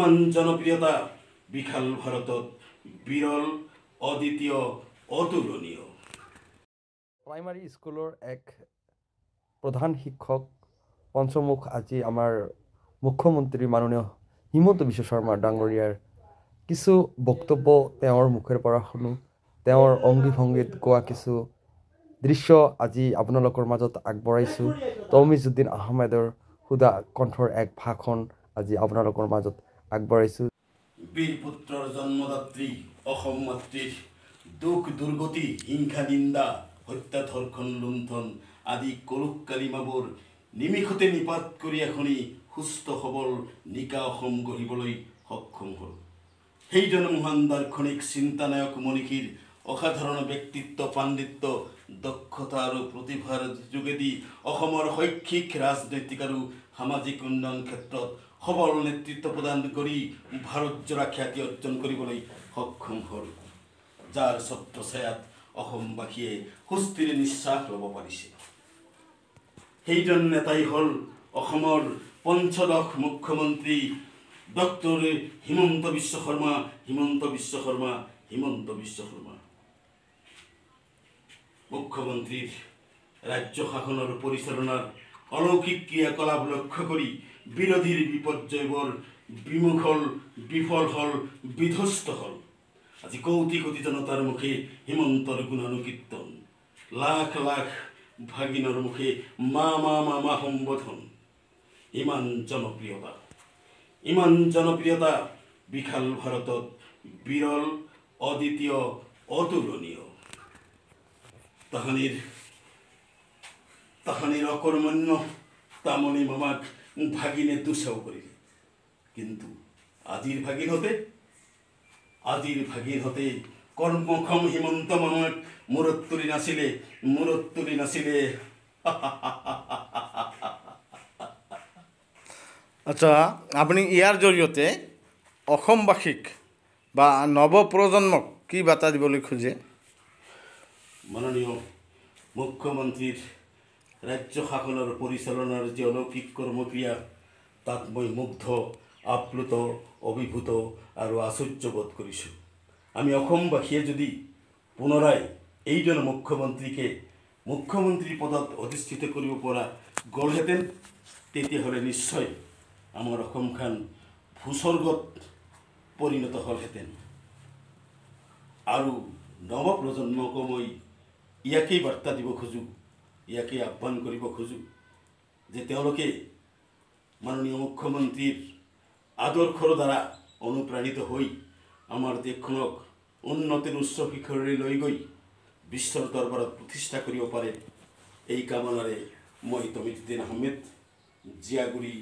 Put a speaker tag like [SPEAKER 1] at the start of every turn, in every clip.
[SPEAKER 1] ইমান জনপ্ৰিয়তা বিশাল ভাৰতত বিৰল অদ্বিতীয় অতুলনীয়।
[SPEAKER 2] প্ৰাইমাৰী স্কুলৰ এক প্ৰধান শিক্ষক পঞ্চমুখ আজি আমাৰ মুখ্যমন্ত্ৰী মাননীয় হিমন্ত বিশ্ব শৰ্মা ডাঙৰীয়াৰ কিছু বক্তব্য তেওঁৰ মুখেৰ পৰা শুনো। তেওঁৰ অংগী ভংগীত কোৱা কিছু দৃশ্য আজি আপোনালোকৰ মাজত আগবঢ়াইছোঁ। তৌমিজুদ্দিন আহমেদৰ সুধা কণ্ঠৰ এক ভাষণ আজি আপোনালোকৰ মাজত আগবঢ়াইছোঁ।
[SPEAKER 1] বীৰ পুত্ৰৰ জন্মদাত্ৰী অসম মাতৃৰ দুখ দুৰ্গতি হিংসা নিন্দা হত্যা ধৰ্ষণ লুণ্ঠন আদি কলুষ কালিমাবোৰ নিমিষতে নিপাত কৰি এখনি সুস্থ সবল নিকা অসম গঢ়িবলৈ সক্ষম হ'ল। সেইজন মহান দাৰ্শনিক চিন্তানায়ক মনীষীৰ অসাধাৰণ ব্যক্তিত্ব পাণ্ডিত্য দক্ষতা আৰু প্ৰতিভাৰ যোগেদি অসমৰ শৈক্ষিক ৰাজনৈতিক আৰু সামাজিক উন্নয়ন ক্ষেত্ৰত সবল নেতৃত্ব প্ৰদান কৰি ভাৰতজোৰা খ্যাতি অৰ্জন কৰিবলৈ সক্ষম হ'ল, যাৰ ছত্ৰছায়াত অসমবাসীয়ে সুস্থিৰে নিশ্বাস ল'ব পাৰিছে। সেইজন নেতাই হ'ল অসমৰ পঞ্চদশ মুখ্যমন্ত্ৰী ডক্টৰ হিমন্ত বিশ্ব শৰ্মা। মুখ্যমন্ত্ৰীৰ ৰাজ্য শাসনৰ পৰিচালনাৰ অলৌকিক ক্ৰিয়াকলাপ লক্ষ্য কৰি বিৰোধীৰ বিপৰ্যয়বোৰ বিফল হ'ল বিধ্বস্ত হ'ল। আজি কোটি কোটি জনতাৰ মুখে হিমন্তৰ গুণানুকীৰ্তন, লাখ লাখ ভাগিনৰ মুখে মা মা মা মা সম্বোধন। ইমান জনপ্ৰিয়তা বিশাল ভাৰতত বিৰল অদ্বিতীয় অতুলনীয়। তাহানিৰ অকৰ্মণ্য তামনি মামাক ভাগিনে দুচাও কৰিলে, কিন্তু আজিৰ ভাগিনহঁতে কৰ্মক্ষম হিমন্ত মামাক মূৰত তুলি নাছিলে।
[SPEAKER 3] আচ্ছা, আপুনি ইয়াৰ জৰিয়তে অসমবাসীক বা নৱপ্ৰজন্মক কি বাৰ্তা দিবলৈ খোজে?
[SPEAKER 1] মাননীয় মুখ্যমন্ত্ৰীৰ ৰাজ্য শাসনৰ পৰিচালনাৰ যি অলৌকিক কৰ্মক্ৰিয়া, তাত মই মুগ্ধ, আপ্লুত, অভিভূত আৰু আশ্চৰ্যবোধ কৰিছোঁ। আমি অসমবাসীয়ে যদি পুনৰাই এইজন মুখ্যমন্ত্ৰীকে মুখ্যমন্ত্ৰী পদত অধিষ্ঠিত কৰিব পৰা গ'লহেঁতেন, তেতিয়াহ'লে নিশ্চয় আমাৰ অসমখন ভূস্বৰ্গত পৰিণত হ'লহেঁতেন। আৰু নৱপ্ৰজন্মকো মই ইয়াকেই বাৰ্তা দিব খোজোঁ, ইয়াকেই আহ্বান কৰিব খোজোঁ যে তেওঁলোকে মাননীয় মুখ্যমন্ত্ৰীৰ আদৰ্শৰ দ্বাৰা অনুপ্ৰাণিত হৈ আমাৰ দেশখনক উন্নতিৰ উচ্চ শিখৰলৈ লৈ গৈ বিশ্বৰ দৰবাৰত প্ৰতিষ্ঠা কৰিব পাৰে। এই কামনাৰে মই তৌমিজুদ্দিন আহমেদ, জিয়াগুৰি,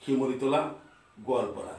[SPEAKER 1] শিমলুতলা, গোৱালপাৰা।